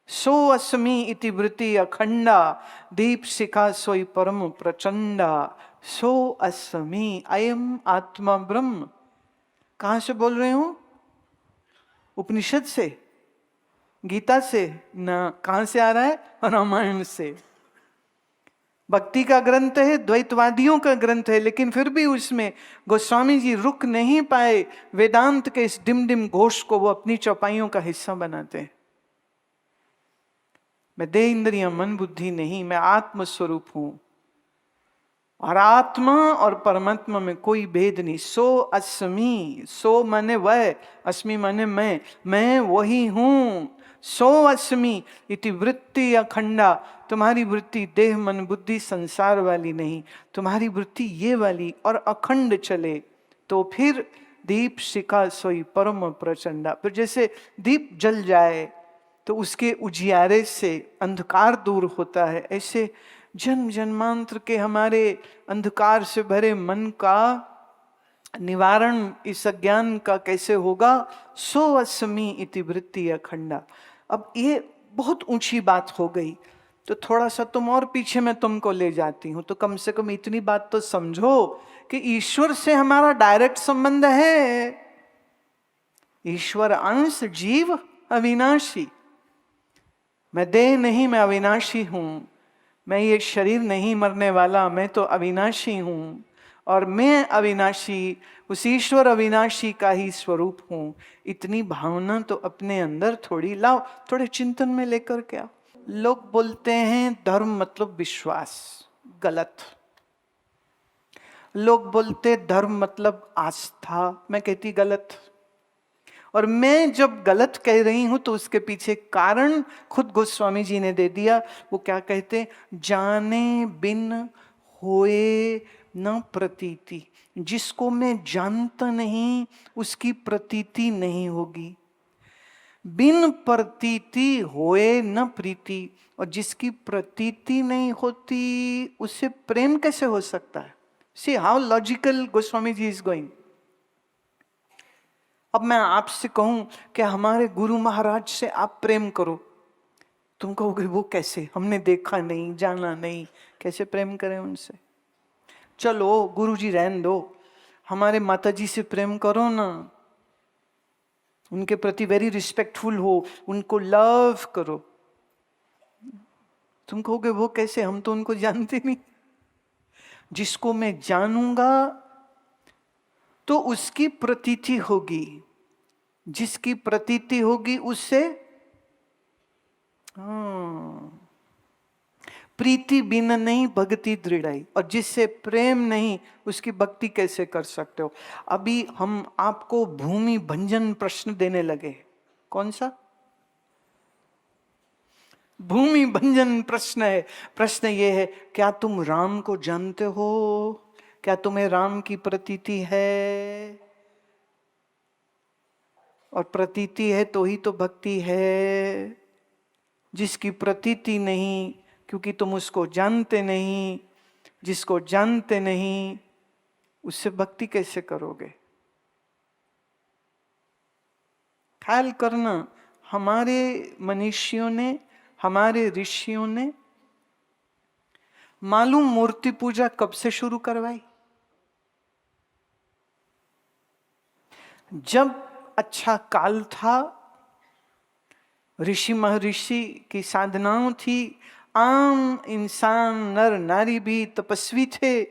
सो अस्मि इति वृत्ति अखंडा, दीप शिखा सोई परम प्रचंडा। सो अस्मि, अयम आत्मा ब्रह्म। कहां से बोल रहे हूं? उपनिषद से, गीता से ना। कहां से आ रहा है? रामायण से। भक्ति का ग्रंथ है, द्वैतवादियों का ग्रंथ है, लेकिन फिर भी उसमें गोस्वामी जी रुक नहीं पाए। वेदांत के इस डिम डिम घोष को वो अपनी चौपाइयों का हिस्सा बनाते हैं। मैं देह इंद्रिय मन बुद्धि नहीं, मैं आत्म स्वरूप हूं, और आत्मा और परमात्मा में कोई भेद नहीं। सो अस्मि, सो माने वह, अस्मि माने मैं वही हूं। सो अस्मि इति वृत्ति अखंडा। तुम्हारी वृत्ति देह मन बुद्धि संसार वाली नहीं, तुम्हारी वृत्ति ये वाली और अखंड चले तो फिर दीप शिखा सोई परम प्रचंडा। फिर जैसे दीप जल जाए तो उसके उजियारे से अंधकार दूर होता है, ऐसे जन्म जन्मांतर के हमारे अंधकार से भरे मन का निवारण इस अज्ञान का कैसे होगा? सो अस्मि इति वृत्ति अखंडा। अब ये बहुत ऊंची बात हो गई, तो थोड़ा सा तुम और पीछे मैं तुमको ले जाती हूं। तो कम से कम इतनी बात तो समझो कि ईश्वर से हमारा डायरेक्ट संबंध है। ईश्वर अंश, जीव अविनाशी। मैं देह नहीं, मैं अविनाशी हूं। मैं ये शरीर नहीं मरने वाला, मैं तो अविनाशी हूं। और मैं अविनाशी उस ईश्वर अविनाशी का ही स्वरूप हूं। इतनी भावना तो अपने अंदर थोड़ी लाओ, थोड़े चिंतन में लेकर के आओ। लोग बोलते हैं धर्म मतलब विश्वास, गलत। लोग बोलते धर्म मतलब आस्था, मैं कहती गलत। और मैं जब गलत कह रही हूं तो उसके पीछे कारण खुद गोस्वामी जी ने दे दिया। वो क्या कहते? जाने बिन होए न प्रतीति। जिसको मैं जानता नहीं उसकी प्रतीति नहीं होगी। बिन प्रतीति होए न प्रीति। और जिसकी प्रतीति नहीं होती उससे प्रेम कैसे हो सकता है? See how logical Goswami ji is going. अब मैं आपसे कहूं कि हमारे गुरु महाराज से आप प्रेम करो, तुम कहोगे वो कैसे? हमने देखा नहीं, जाना नहीं, कैसे प्रेम करें उनसे? चलो गुरु जी रहने दो, हमारे माता जी से प्रेम करो ना। उनके प्रति वेरी रिस्पेक्टफुल हो, उनको लव करो। तुम कहोगे वो कैसे? हम तो उनको जानते नहीं। जिसको मैं जानूंगा तो उसकी प्रतीति होगी, जिसकी प्रतीति होगी उससे प्रीति बिन नहीं भक्ति दृढ़ाई। और जिससे प्रेम नहीं उसकी भक्ति कैसे कर सकते हो? अभी हम आपको भूमि भंजन प्रश्न देने लगे। कौन सा? भूमि भंजन प्रश्न है। प्रश्न ये है, क्या तुम राम को जानते हो? क्या तुम्हें राम की प्रतीति है? और प्रतीति है तो ही तो भक्ति है। जिसकी प्रतीति नहीं, क्योंकि तुम उसको जानते नहीं, जिसको जानते नहीं उससे भक्ति कैसे करोगे? ख्याल करना, हमारे मनीषियों ने, हमारे ऋषियों ने मालूम मूर्ति पूजा कब से शुरू करवाई? जब अच्छा काल था, ऋषि महर्षि की साधनाओं थी, आम इंसान नर नारी भी तपस्वी थे।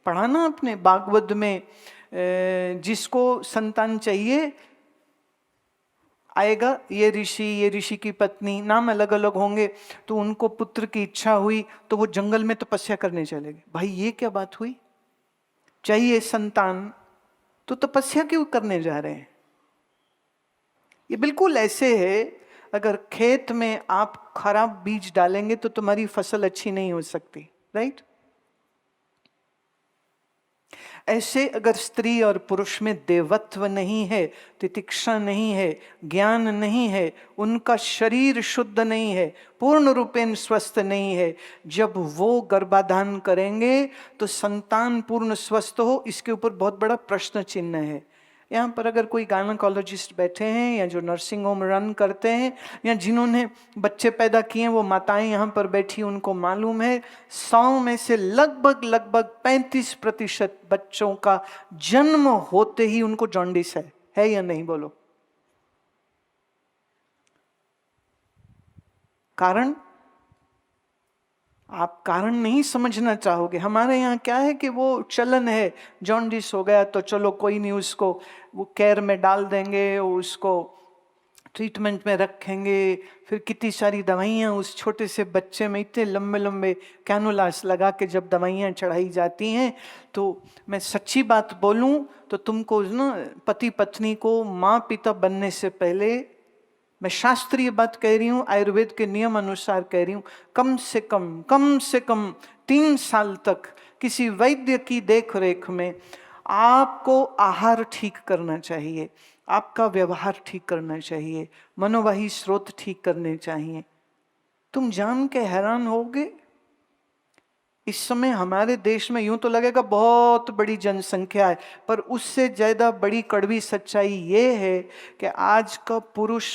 पढ़ा ना अपने भागवत में, जिसको संतान चाहिए आएगा, ये ऋषि की पत्नी, नाम अलग अलग होंगे, तो उनको पुत्र की इच्छा हुई तो वो जंगल में तपस्या करने चले गए। भाई ये क्या बात हुई? चाहिए संतान तो तपस्या क्यों करने जा रहे हैं? ये बिल्कुल ऐसे है, अगर खेत में आप खराब बीज डालेंगे तो तुम्हारी फसल अच्छी नहीं हो सकती, राइट? ऐसे अगर स्त्री और पुरुष में देवत्व नहीं है, तितिक्षा नहीं है, ज्ञान नहीं है, उनका शरीर शुद्ध नहीं है, पूर्ण रूपेण स्वस्थ नहीं है, जब वो गर्भाधान करेंगे तो संतान पूर्ण स्वस्थ हो, इसके ऊपर बहुत बड़ा प्रश्न चिन्ह है। यहाँ पर अगर कोई गायनेकोलॉजिस्ट बैठे हैं या जो नर्सिंग होम रन करते हैं या जिन्होंने बच्चे पैदा किए हैं, वो माताएं यहाँ पर बैठी, उनको मालूम है 100 में से लगभग 35% बच्चों का जन्म होते ही उनको जॉन्डिस है या नहीं? बोलो। कारण? आप कारण नहीं समझना चाहोगे। हमारे यहाँ क्या है कि वो चलन है, जॉन्डिस हो गया तो चलो कोई नहीं, उसको वो केयर में डाल देंगे, उसको ट्रीटमेंट में रखेंगे, फिर कितनी सारी दवाइयाँ उस छोटे से बच्चे में, इतने लंबे लंबे कैनुलास लगा के जब दवाइयाँ चढ़ाई जाती हैं। तो मैं सच्ची बात बोलूँ तो तुमको ना पति पत्नी को माँ पिता बनने से पहले, मैं शास्त्रीय बात कह रही हूँ, आयुर्वेद के नियम अनुसार कह रही हूँ, कम से कम 3 साल तक किसी वैद्य की देख रेख में आपको आहार ठीक करना चाहिए, आपका व्यवहार ठीक करना चाहिए, मनोवाही स्रोत ठीक करने चाहिए। तुम जान के हैरान होगे, इस समय हमारे देश में यूं तो लगेगा बहुत बड़ी जनसंख्या है, पर उससे ज्यादा बड़ी कड़वी सच्चाई ये है कि आज का पुरुष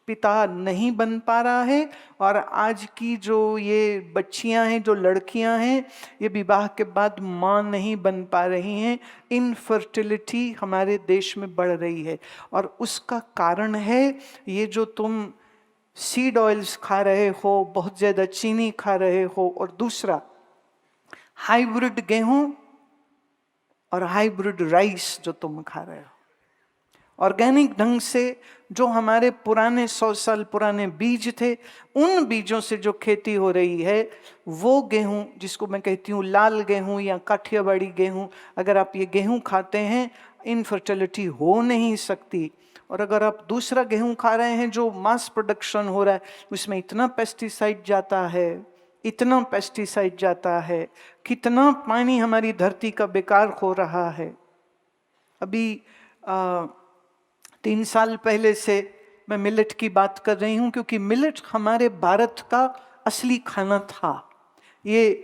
पिता नहीं बन पा रहा है, और आज की जो ये बच्चियां हैं, जो लड़कियां हैं, ये विवाह के बाद मां नहीं बन पा रही हैं। इनफर्टिलिटी हमारे देश में बढ़ रही है, और उसका कारण है ये जो तुम सीड ऑयल्स खा रहे हो, बहुत ज्यादा चीनी खा रहे हो, और दूसरा हाइब्रिड गेहूं और हाइब्रिड राइस जो तुम खा रहे हो। ऑर्गेनिक ढंग से जो हमारे पुराने 100 साल पुराने बीज थे, उन बीजों से जो खेती हो रही है, वो गेहूं जिसको मैं कहती हूँ लाल गेहूं या काठियावाड़ी गेहूं, अगर आप ये गेहूं खाते हैं इनफर्टिलिटी हो नहीं सकती। और अगर आप दूसरा गेहूं खा रहे हैं जो मास प्रोडक्शन हो रहा है, उसमें इतना पेस्टिसाइड जाता है, इतना पेस्टिसाइड जाता है, कितना पानी हमारी धरती का बेकार हो रहा है। अभी 3 साल पहले से मैं मिलेट की बात कर रही हूँ, क्योंकि मिलेट हमारे भारत का असली खाना था। ये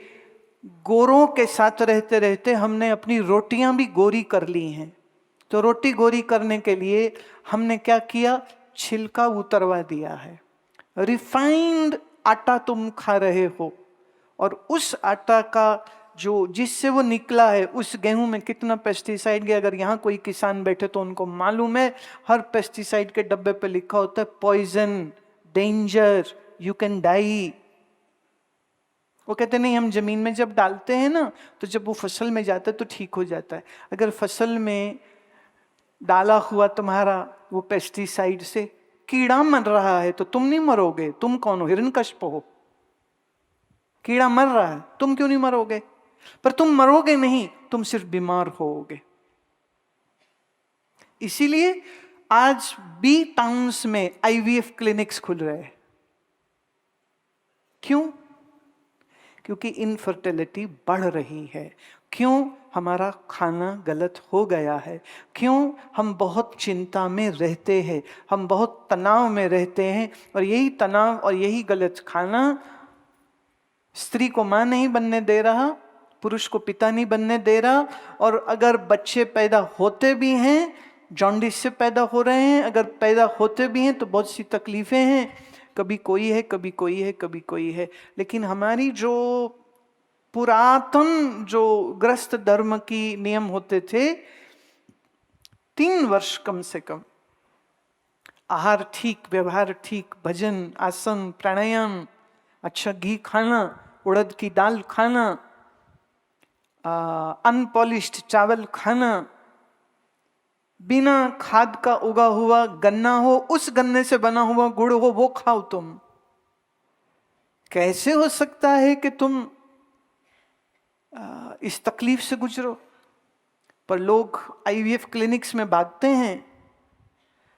गोरों के साथ रहते रहते हमने अपनी रोटियां भी गोरी कर ली हैं। तो रोटी गोरी करने के लिए हमने क्या किया, छिलका उतरवा दिया है। रिफाइंड आटा तुम खा रहे हो, और उस आटा का जो जिससे वो निकला है, उस गेहूं में कितना पेस्टिसाइड गया। अगर यहाँ कोई किसान बैठे तो उनको मालूम है, हर पेस्टिसाइड के डब्बे पे लिखा होता है poison, danger, you can die. वो कहते नहीं, हम जमीन में जब डालते हैं ना, तो जब वो फसल में जाता है तो ठीक हो जाता है। अगर फसल में डाला हुआ तुम्हारा वो पेस्टिसाइड से कीड़ा मर रहा है तो तुम नहीं मरोगे। तुम कौन हो? हिरण्यकश्यप हो। कीड़ा मर रहा है, तुम क्यों नहीं मरोगे? पर तुम मरोगे नहीं, तुम सिर्फ बीमार होगे। इसीलिए आज बी टाउन्स में आईवीएफ क्लिनिक्स खुल रहे हैं। क्यों? क्योंकि इनफर्टिलिटी बढ़ रही है। क्यों? हमारा खाना गलत हो गया है। क्यों? हम बहुत चिंता में रहते हैं, हम बहुत तनाव में रहते हैं, और यही तनाव और यही गलत खाना स्त्री को मां नहीं बनने दे रहा, पुरुष को पिता नहीं बनने दे रहा। और अगर बच्चे पैदा होते भी हैं, जॉन्डिस से पैदा हो रहे हैं, अगर पैदा होते भी हैं तो बहुत सी तकलीफें हैं, कभी कोई है, कभी कोई है, कभी कोई है। लेकिन हमारी जो पुरातन जो ग्रस्त धर्म की नियम होते थे, 3 वर्ष कम से कम आहार ठीक, व्यवहार ठीक, भजन, आसन, प्राणायाम, अच्छा घी खाना, उड़द की दाल खाना, अनपॉलिश्ड चावल खाना, बिना खाद का उगा हुआ गन्ना हो, उस गन्ने से बना हुआ गुड़ हो, वो खाओ तुम। कैसे हो सकता है कि तुम इस तकलीफ से गुजरो? पर लोग आईवीएफ क्लिनिक्स में भागते हैं,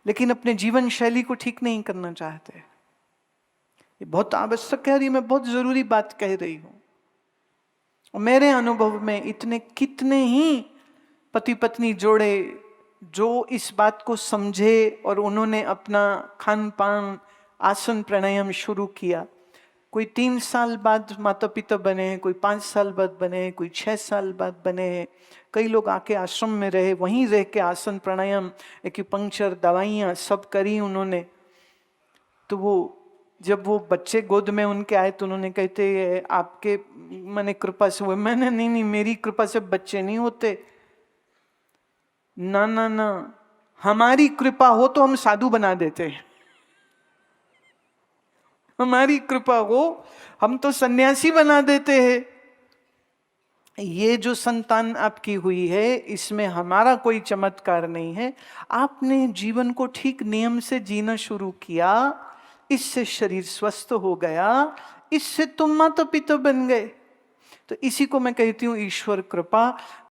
लेकिन अपने जीवन शैली को ठीक नहीं करना चाहते। ये बहुत आवश्यक है, ये मैं बहुत जरूरी बात कह रही हूं। और मेरे अनुभव में इतने कितने ही पति पत्नी जोड़े जो इस बात को समझे और उन्होंने अपना खान पान, आसन, प्राणायाम शुरू किया। कोई 3 साल बाद माता पिता बने हैं, कोई 5 साल बाद बने हैं, कोई 6 साल बाद बने हैं। कई लोग आके आश्रम में रहे, वहीं रह के आसन प्राणायाम एक्यूपंक्चर दवाइयाँ सब करी उन्होंने। तो वो जब वो बच्चे गोद में उनके आए तो उन्होंने कहते आपके मैंने कृपा से हुए। मैंने नहीं नहीं, मेरी कृपा से बच्चे नहीं होते। ना ना ना, हमारी कृपा हो तो हम साधु बना देते हैं। हमारी कृपा हो हम तो सन्यासी बना देते हैं। ये जो संतान आपकी हुई है इसमें हमारा कोई चमत्कार नहीं है। आपने जीवन को ठीक नियम से जीना शुरू किया, इससे शरीर स्वस्थ हो गया, इससे तुम माता पिता बन गए। तो इसी को मैं कहती हूँ ईश्वर कृपा।